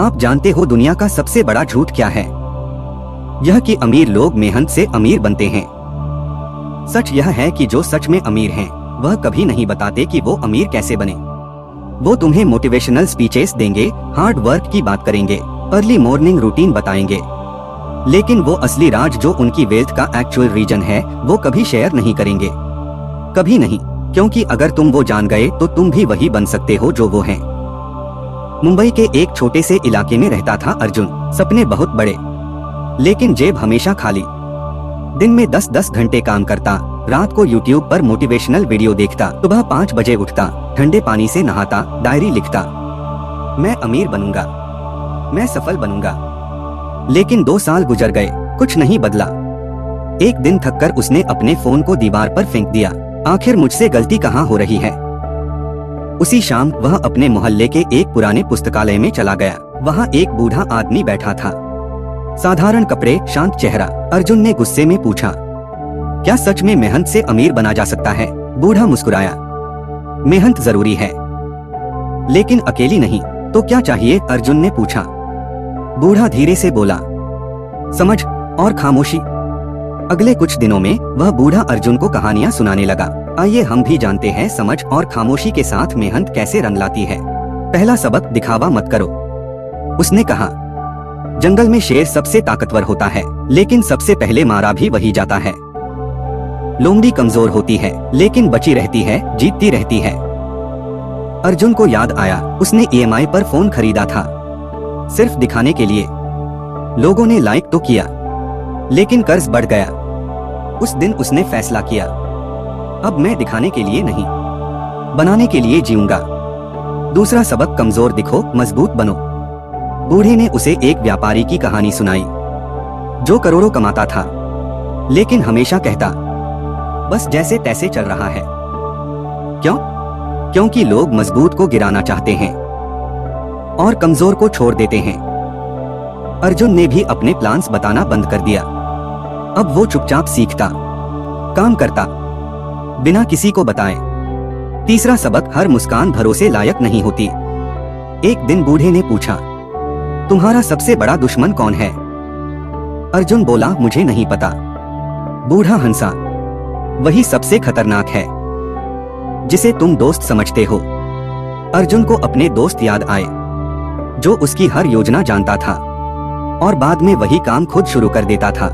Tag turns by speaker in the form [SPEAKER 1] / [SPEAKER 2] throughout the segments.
[SPEAKER 1] आप जानते हो दुनिया का सबसे बड़ा झूठ क्या है? यह कि अमीर लोग मेहनत से अमीर बनते हैं। सच यह है कि जो सच में अमीर हैं, वह कभी नहीं बताते कि वो अमीर कैसे बने। वो तुम्हें मोटिवेशनल स्पीचेस देंगे, हार्ड वर्क की बात करेंगे, अर्ली मॉर्निंग रूटीन बताएंगे, लेकिन वो असली राज जो उनकी वेल्थ का एक्चुअल रीजन है, वो कभी शेयर नहीं करेंगे। कभी नहीं, क्योंकि अगर तुम वो जान गए तो तुम भी वही बन सकते हो जो वो हैं। मुंबई के एक छोटे से इलाके में रहता था अर्जुन। सपने बहुत बड़े, लेकिन जेब हमेशा खाली। दिन में 10-10 घंटे काम करता, रात को YouTube पर मोटिवेशनल वीडियो देखता, सुबह 5 बजे उठता, ठंडे पानी से नहाता, डायरी लिखता, मैं अमीर बनूंगा, मैं सफल बनूंगा। लेकिन 2 साल गुजर गए, कुछ नहीं बदला। एक दिन थककर उसने अपने फोन को दीवार पर फेंक दिया। आखिर मुझसे गलती कहाँ हो रही है? उसी शाम वह अपने मोहल्ले के एक पुराने पुस्तकालय में चला गया। वहाँ एक बूढ़ा आदमी बैठा था, साधारण कपड़े, शांत चेहरा। अर्जुन ने गुस्से में पूछा, क्या सच में मेहनत से अमीर बना जा सकता है? बूढ़ा मुस्कुराया, मेहनत जरूरी है, लेकिन अकेली नहीं। तो क्या चाहिए? अर्जुन ने पूछा। बूढ़ा धीरे से बोला, समझ और खामोशी। अगले कुछ दिनों में वह बूढ़ा अर्जुन को कहानियां सुनाने लगा। आइए हम भी जानते हैं समझ और खामोशी के साथ मेहनत कैसे रंग लाती है। पहला सबक, दिखावा मत करो। उसने कहा, जंगल में शेर सबसे ताकतवर होता है, लेकिन सबसे पहले मारा भी वही जाता है। लोमड़ी कमजोर होती है, लेकिन बची रहती है, जीतती रहती है। अर्जुन को याद आया, उसने EMI पर फोन खरीदा था, सिर्फ दिखाने के लिए। लोगों ने लाइक तो किया, लेकिन कर्ज बढ़ गया। उस दिन उसने फैसला किया, अब मैं दिखाने के लिए नहीं, बनाने के लिए जीऊंगा। दूसरा सबक, कमजोर दिखो, मजबूत बनो। बूढ़े ने उसे एक व्यापारी की कहानी सुनाई, जो करोड़ों कमाता था, लेकिन हमेशा कहता, बस जैसे तैसे चल रहा है। क्यों? क्योंकि लोग मजबूत को गिराना चाहते हैं और कमजोर को छोड़ देते हैं। अर्जुन ने भी अपने प्लान्स बताना बंद कर दिया। अब वो चुपचाप सीखता, काम करता, बिना किसी को बताए। तीसरा सबक, हर मुस्कान भरोसे लायक नहीं होती। एक दिन बूढ़े ने पूछा, तुम्हारा सबसे बड़ा दुश्मन कौन है? अर्जुन बोला, मुझे नहीं पता। बूढ़ा हंसा, वही सबसे खतरनाक है, जिसे तुम दोस्त समझते हो। अर्जुन को अपने दोस्त याद आए, जो उसकी हर योजना जानता था और बाद में वही काम खुद शुरू कर देता था।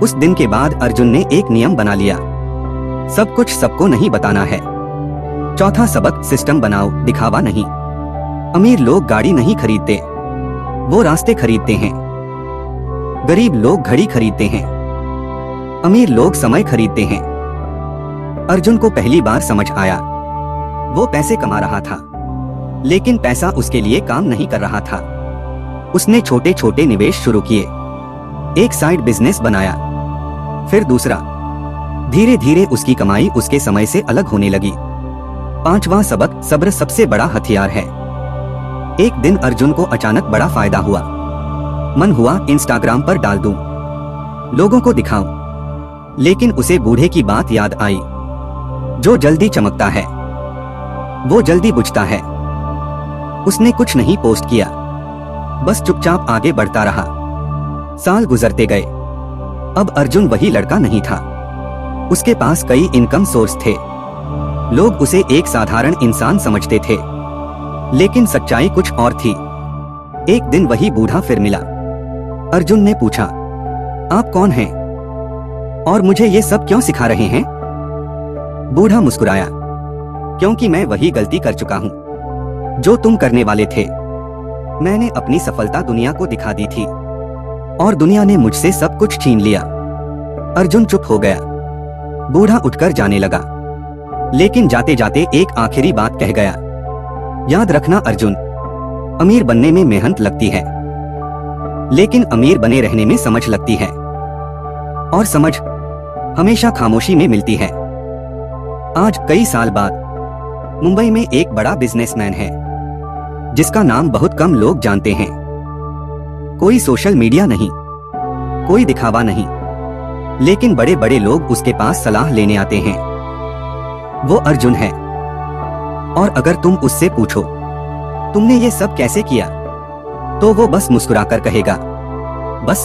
[SPEAKER 1] उस दिन के बाद अर्जुन ने एक नियम बना लिया, सब कुछ सबको नहीं बताना है। चौथा सबक, सिस्टम बनाओ, दिखावा नहीं। अमीर लोग गाड़ी नहीं खरीदते, वो रास्ते खरीदते हैं। गरीब लोग घड़ी खरीदते हैं, अमीर लोग समय खरीदते हैं। अर्जुन को पहली बार समझ आया, वो पैसे कमा रहा था, लेकिन पैसा उसके लिए काम नहीं कर रहा था। उसने छोटे छोटे निवेश शुरू किए, एक साइड बिजनेस बनाया, फिर दूसरा। धीरे धीरे उसकी कमाई उसके समय से अलग होने लगी। पांचवा सबक, सब्र सबसे बड़ा हथियार है। एक दिन अर्जुन को अचानक बड़ा फायदा हुआ। मन हुआ इंस्टाग्राम पर डाल दूं, लोगों को दिखाऊं, लेकिन उसे बूढ़े की बात याद आई, जो जल्दी चमकता है वो जल्दी बुझता है। उसने कुछ नहीं पोस्ट किया, बस चुपचाप आगे बढ़ता रहा। साल गुजरते गए, अब अर्जुन वही लड़का नहीं था। उसके पास कई इनकम सोर्स थे, लोग उसे एक साधारण इंसान समझते थे, लेकिन सच्चाई कुछ और थी। एक दिन वही बूढ़ा फिर मिला। अर्जुन ने पूछा, आप कौन हैं और मुझे ये सब क्यों सिखा रहे हैं? बूढ़ा मुस्कुराया, क्योंकि मैं वही गलती कर चुका हूँ जो तुम करने वाले थे। मैंने अपनी सफलता दुनिया को दिखा दी थी और दुनिया ने मुझसे सब कुछ छीन लिया। अर्जुन चुप हो गया। बूढ़ा उठकर जाने लगा, लेकिन जाते जाते एक आखिरी बात कह गया, याद रखना अर्जुन, अमीर बनने में मेहनत लगती है, लेकिन अमीर बने रहने में समझ लगती है, और समझ हमेशा खामोशी में मिलती है। आज कई साल बाद मुंबई में एक बड़ा बिजनेसमैन है, जिसका नाम बहुत कम लोग जानते हैं। कोई सोशल मीडिया नहीं, कोई दिखावा नहीं, लेकिन बड़े बड़े लोग उसके पास सलाह लेने आते हैं। वो अर्जुन है। और अगर तुम उससे पूछो, तुमने ये सब कैसे किया, तो वो बस मुस्कुराकर कहेगा, बस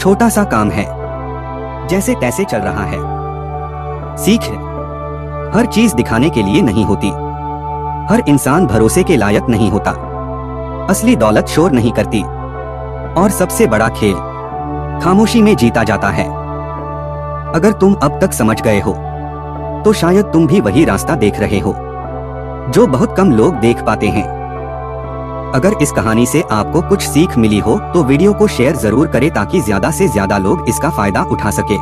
[SPEAKER 1] छोटा सा काम है, जैसे तैसे चल रहा है। सीख हर चीज दिखाने के लिए नहीं होती। हर इंसान भरोसे के लायक नहीं होता। असली दौलत शोर नहीं करती। और सबसे बड़ा खेल खामोशी में जीता जाता है। अगर तुम अब तक समझ गए हो तो शायद तुम भी वही रास्ता देख रहे हो जो बहुत कम लोग देख पाते हैं। अगर इस कहानी से आपको कुछ सीख मिली हो तो वीडियो को शेयर जरूर करें ताकि ज्यादा से ज्यादा लोग इसका फायदा उठा सके।